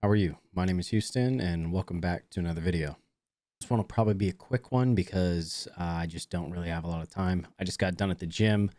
How are you? My name is Houston and welcome back to another video. This one will probably be a quick one because I just don't really have a lot of time. I just got done at the gym,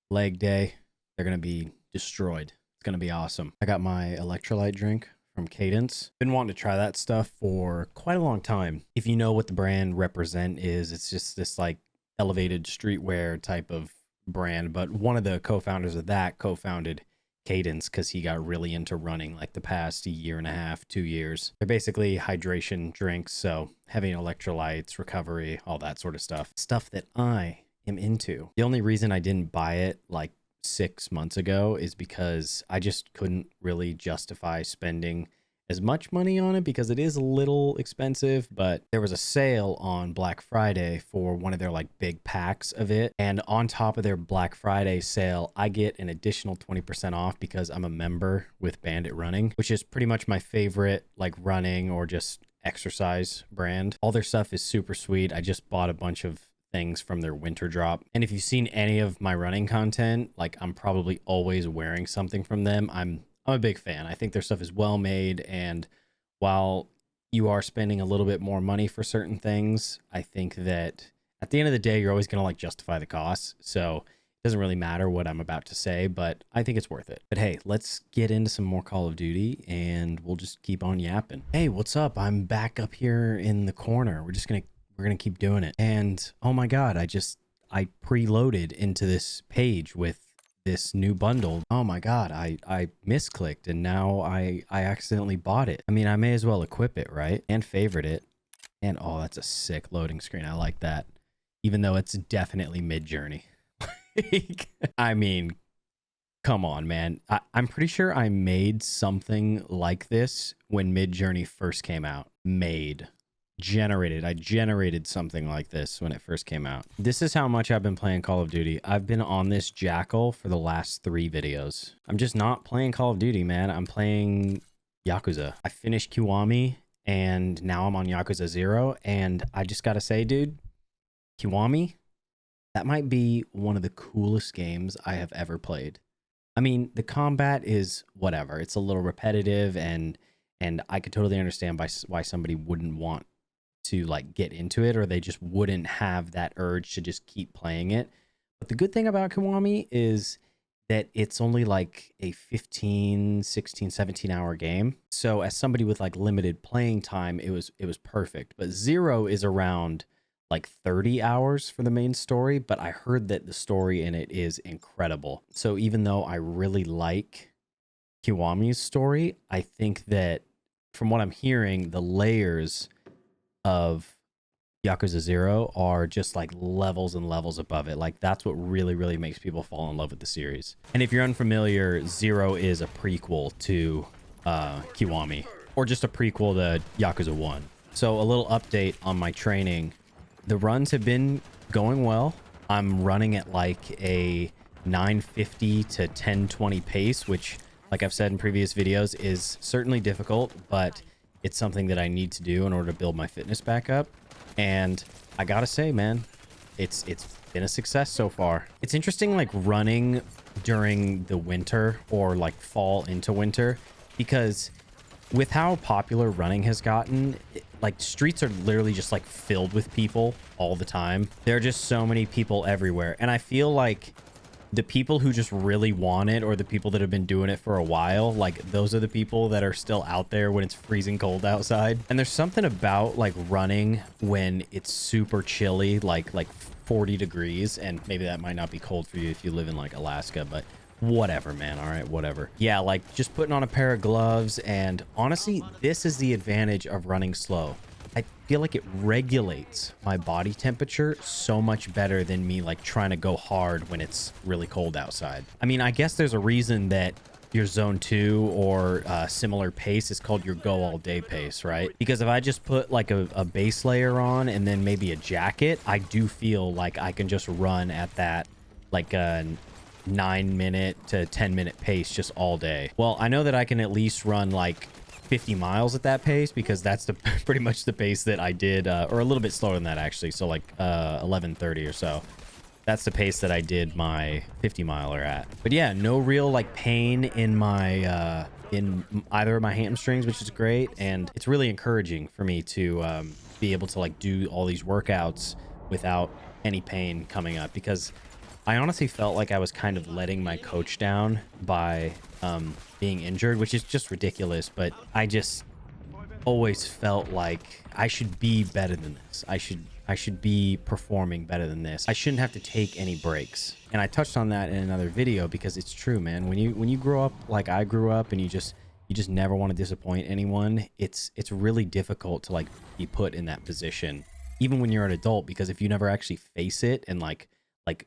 leg day. They're going to be destroyed. It's going to be awesome. I got my electrolyte drink from Cadence. Been wanting to try that stuff for quite a long time. If you know what the brand Represent is, it's just this like elevated streetwear type of brand. But one of the co-founders of that co-founded Cadence because he got really into running like the past year and a half, 2 years. They're basically hydration drinks, so having electrolytes, recovery, all that sort of stuff. Stuff that I am into. The only reason I didn't buy it like 6 months ago is because I just couldn't really justify spending as much money on it because it is a little expensive, but there was a sale on Black Friday for one of their like big packs of it. And on top of their Black Friday sale, I get an additional 20% off because I'm a member with Bandit Running, which is pretty much my favorite like running or just exercise brand. All their stuff is super sweet. I just bought a bunch of things from their winter drop. And if you've seen any of my running content, like I'm probably always wearing something from them. I'm a big fan. I think their stuff is well made, and while you are spending a little bit more money for certain things, I think that at the end of the day, you're always going to like justify the costs. So it doesn't really matter what I'm about to say, but I think it's worth it. But hey, let's get into some more Call of Duty and we'll just keep on yapping. Hey, what's up? I'm back up here in the corner. We're gonna keep doing it. And oh my God, I preloaded into this page with this new bundle. Oh my God, I misclicked and now I accidentally bought it. I mean, I may as well equip it, right? And favorite it. And oh, that's a sick loading screen. I like that. Even though it's definitely mid-journey. I mean, come on, man. I'm pretty sure I made something like this when Mid-Journey first came out. I generated something like this when it first came out. This is how much I've been playing Call of Duty. I've been on this Jackal for the last 3 videos. I'm just not playing Call of Duty, man. I'm playing Yakuza. I finished Kiwami and now I'm on Yakuza 0. And I just gotta say, dude, Kiwami, that might be one of the coolest games I have ever played. I mean, the combat is whatever. It's a little repetitive and I could totally understand why somebody wouldn't want to like get into it, or they just wouldn't have that urge to just keep playing it. But the good thing about Kiwami is that it's only like a 15, 16, 17 hour game. So as somebody with like limited playing time, it was perfect. But 0 is around like 30 hours for the main story, but I heard that the story in it is incredible. So even though I really like Kiwami's story, I think that from what I'm hearing, the layers of Yakuza 0 are just like levels and levels above it. Like that's what really, really makes people fall in love with the series. And if you're unfamiliar, 0 is a prequel to Kiwami, or just a prequel to Yakuza 1. So a little update on my training. The runs have been going well. I'm running at like a 950 to 1020 pace, which like I've said in previous videos is certainly difficult, but it's something that I need to do in order to build my fitness back up. And I gotta say, man, it's been a success so far. It's interesting like running during the winter or like fall into winter, because with how popular running has gotten, like streets are literally just like filled with people all the time. There are just so many people everywhere. And I feel like the people who just really want it, or the people that have been doing it for a while, like those are the people that are still out there when it's freezing cold outside. And there's something about like running when it's super chilly, like 40 degrees, and maybe that might not be cold for you if you live in like Alaska, but whatever, man. All right, whatever. Yeah, like just putting on a pair of gloves, and honestly, this is the advantage of running slow. I feel like it regulates my body temperature so much better than me like trying to go hard when it's really cold outside. I mean, I guess there's a reason that your zone 2 or similar pace is called your go all day pace, right? Because if I just put like a base layer on and then maybe a jacket, I do feel like I can just run at that like a 9-minute to 10-minute pace just all day. Well, I know that I can at least run like 50 miles at that pace, because that's the pretty much the pace that I did, or a little bit slower than that actually. So like 11:30 or so. That's the pace that I did my 50 miler at. But yeah, no real like pain in my in either of my hamstrings, which is great. And it's really encouraging for me to be able to like do all these workouts without any pain coming up, because I honestly felt like I was kind of letting my coach down by being injured, which is just ridiculous. But I just always felt like I should be better than this. I should be performing better than this. I shouldn't have to take any breaks. And I touched on that in another video, because it's true, man. When you grow up like I grew up, and you just never want to disappoint anyone, it's really difficult to like be put in that position, even when you're an adult, because if you never actually face it and like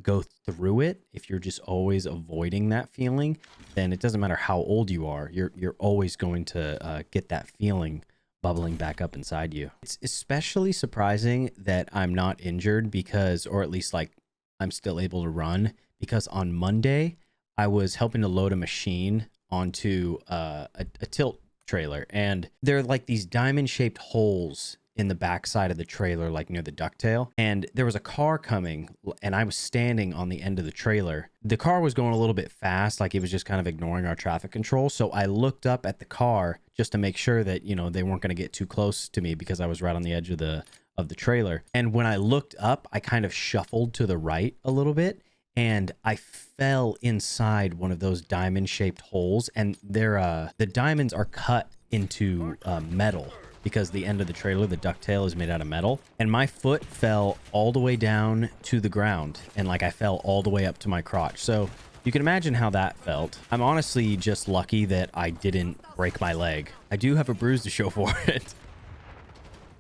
go through it, if you're just always avoiding that feeling, then it doesn't matter how old you are, you're always going to get that feeling bubbling back up inside you. It's especially surprising that I'm not injured, because, or at least like I'm still able to run, because on Monday I was helping to load a machine onto a tilt trailer, and there are like these diamond shaped holes in the backside of the trailer, like near the ducktail. And there was a car coming, and I was standing on the end of the trailer. The car was going a little bit fast, like it was just kind of ignoring our traffic control. So I looked up at the car just to make sure that, you know, they weren't going to get too close to me, because I was right on the edge of the trailer. And when I looked up, I kind of shuffled to the right a little bit, and I fell inside one of those diamond shaped holes. And they're the diamonds are cut into metal, because the end of the trailer, the ducktail, is made out of metal. And my foot fell all the way down to the ground, and like I fell all the way up to my crotch. So you can imagine how that felt. I'm honestly just lucky that I didn't break my leg. I do have a bruise to show for it.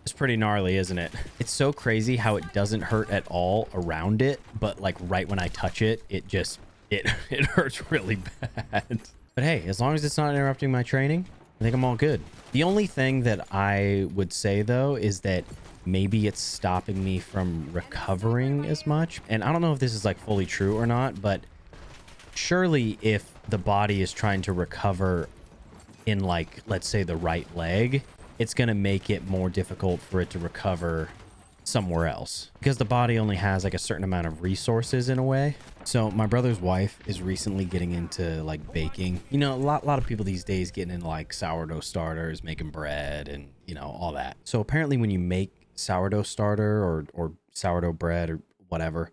It's pretty gnarly, isn't it? It's so crazy how it doesn't hurt at all around it, but like right when I touch it, it just it hurts really bad. But hey, as long as it's not interrupting my training, I think I'm all good. The only thing that I would say, though, is that maybe it's stopping me from recovering as much. And I don't know if this is like fully true or not, but surely if the body is trying to recover in like, let's say, the right leg, it's going to make it more difficult for it to recover somewhere else, because the body only has like a certain amount of resources in a way. So my brother's wife is recently getting into like baking. You know, a lot of people these days getting into like sourdough starters, making bread, and you know, all that. So apparently when you make sourdough starter or sourdough bread or whatever,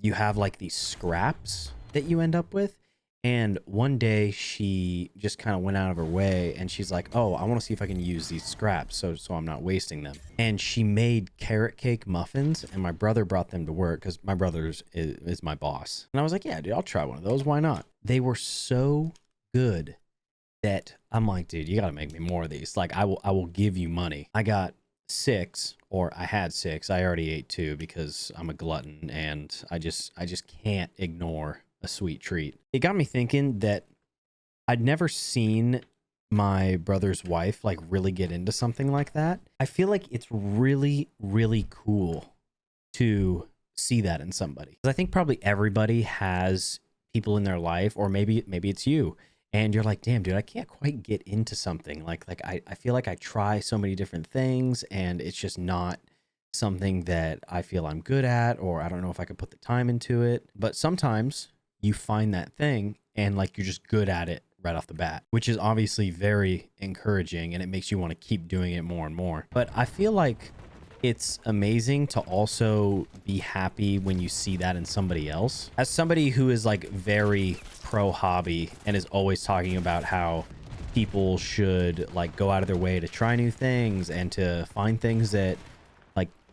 you have like these scraps that you end up with. And one day she just kind of went out of her way, and she's like, oh, I want to see if I can use these scraps so I'm not wasting them. And she made carrot cake muffins, and my brother brought them to work, because my brother is my boss. And I was like, yeah, dude, I'll try one of those. Why not? They were so good that I'm like, dude, you got to make me more of these. Like, I will give you money. I got 6, or I had 6. I already ate 2 because I'm a glutton, and I just can't ignore a sweet treat. It got me thinking that I'd never seen my brother's wife like really get into something like that. I feel like it's really, really cool to see that in somebody. I think probably everybody has people in their life, or maybe it's you, and you're like, damn, dude, I can't quite get into something. Like I feel like I try so many different things, and it's just not something that I feel I'm good at, or I don't know if I could put the time into it. But sometimes you find that thing, and like you're just good at it right off the bat, which is obviously very encouraging, and it makes you want to keep doing it more and more. But I feel like it's amazing to also be happy when you see that in somebody else. As somebody who is like very pro hobby and is always talking about how people should like go out of their way to try new things and to find things that,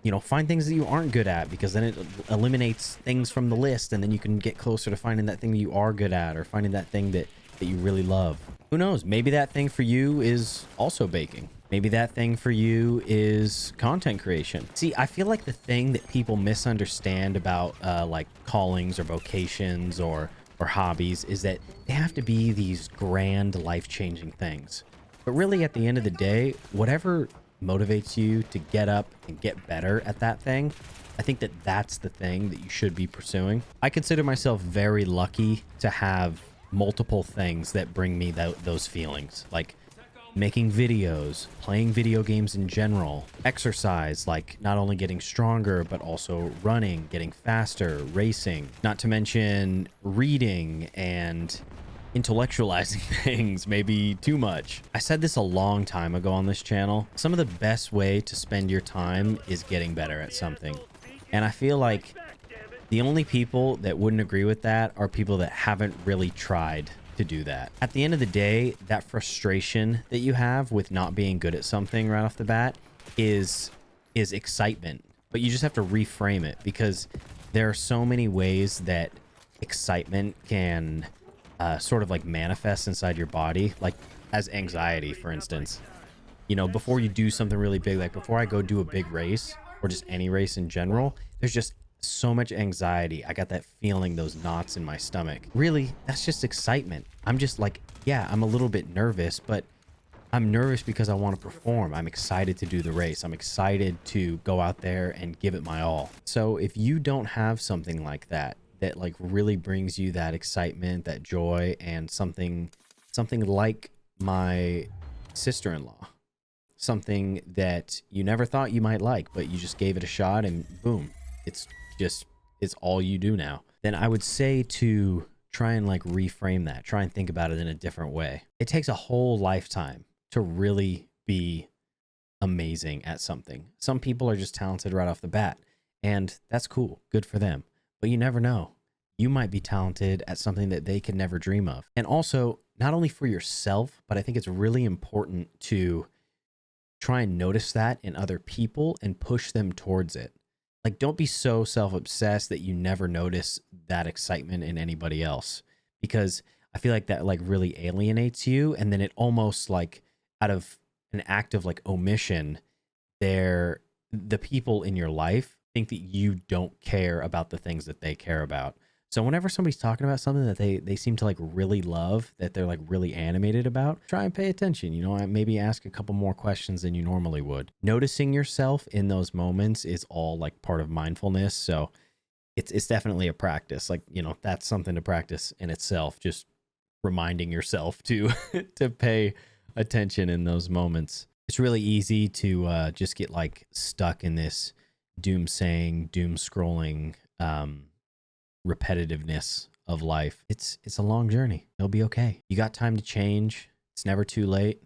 you know, find things that you aren't good at, because then it eliminates things from the list, and then you can get closer to finding that thing that you are good at, or finding that thing that you really love. Who knows? Maybe that thing for you is also baking. Maybe that thing for you is content creation. See, I feel like the thing that people misunderstand about like callings or vocations or hobbies is that they have to be these grand, life-changing things. But really, at the end of the day, whatever motivates you to get up and get better at that thing, I think that that's the thing that you should be pursuing. I consider myself very lucky to have multiple things that bring me those feelings, like making videos, playing video games in general, exercise, like not only getting stronger, but also running, getting faster, racing, not to mention reading and intellectualizing things maybe too much. I said this a long time ago on this channel. Some of the best way to spend your time is getting better at something. And I feel like the only people that wouldn't agree with that are people that haven't really tried to do that. At the end of the day, that frustration that you have with not being good at something right off the bat is excitement. But you just have to reframe it, because there are so many ways that excitement can sort of like manifest inside your body, like as anxiety, for instance. You know, before you do something really big, like before I go do a big race or just any race in general, there's just so much anxiety. I got that feeling, those knots in my stomach. Really, that's just excitement. I'm just like, yeah, I'm a little bit nervous, but I'm nervous because I want to perform. I'm excited to do the race. I'm excited to go out there and give it my all. So if you don't have something like that, that like really brings you that excitement, that joy, and something like my sister-in-law, something that you never thought you might like, but you just gave it a shot and boom, it's all you do now, then I would say to try and like reframe that, try and think about it in a different way. It takes a whole lifetime to really be amazing at something. Some people are just talented right off the bat, and that's cool, good for them. But you never know. You might be talented at something that they could never dream of. And also, not only for yourself, but I think it's really important to try and notice that in other people and push them towards it. Like, don't be so self-obsessed that you never notice that excitement in anybody else, because I feel like that like really alienates you. And then it almost like, out of an act of like omission, the people in your life think that you don't care about the things that they care about. So whenever somebody's talking about something that they seem to like really love, that they're like really animated about, try and pay attention. You know, maybe ask a couple more questions than you normally would. Noticing yourself in those moments is all like part of mindfulness. So it's definitely a practice. Like, you know, that's something to practice in itself. Just reminding yourself to to pay attention in those moments. It's really easy to just get like stuck in this doom scrolling repetitiveness of life. It's a long journey. It'll be okay. You got time to change. It's never too late.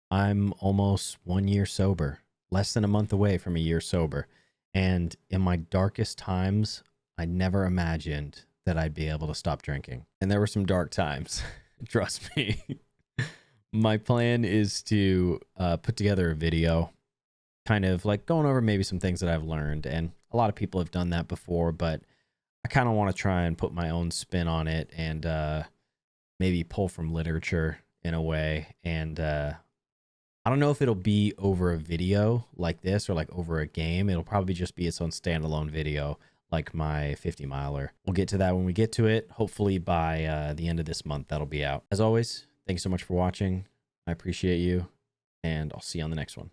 I'm almost 1 year sober, less than a month away from a year sober. And in my darkest times, I never imagined that I'd be able to stop drinking. And there were some dark times, trust me. My plan is to put together a video, kind of like going over maybe some things that I've learned. And a lot of people have done that before, but I kind of want to try and put my own spin on it, and maybe pull from literature in a way. And I don't know if it'll be over a video like this or like over a game. It'll probably just be its own standalone video, like my 50 miler. We'll get to that when we get to it. Hopefully by the end of this month, that'll be out. As always, thank you so much for watching. I appreciate you, and I'll see you on the next one.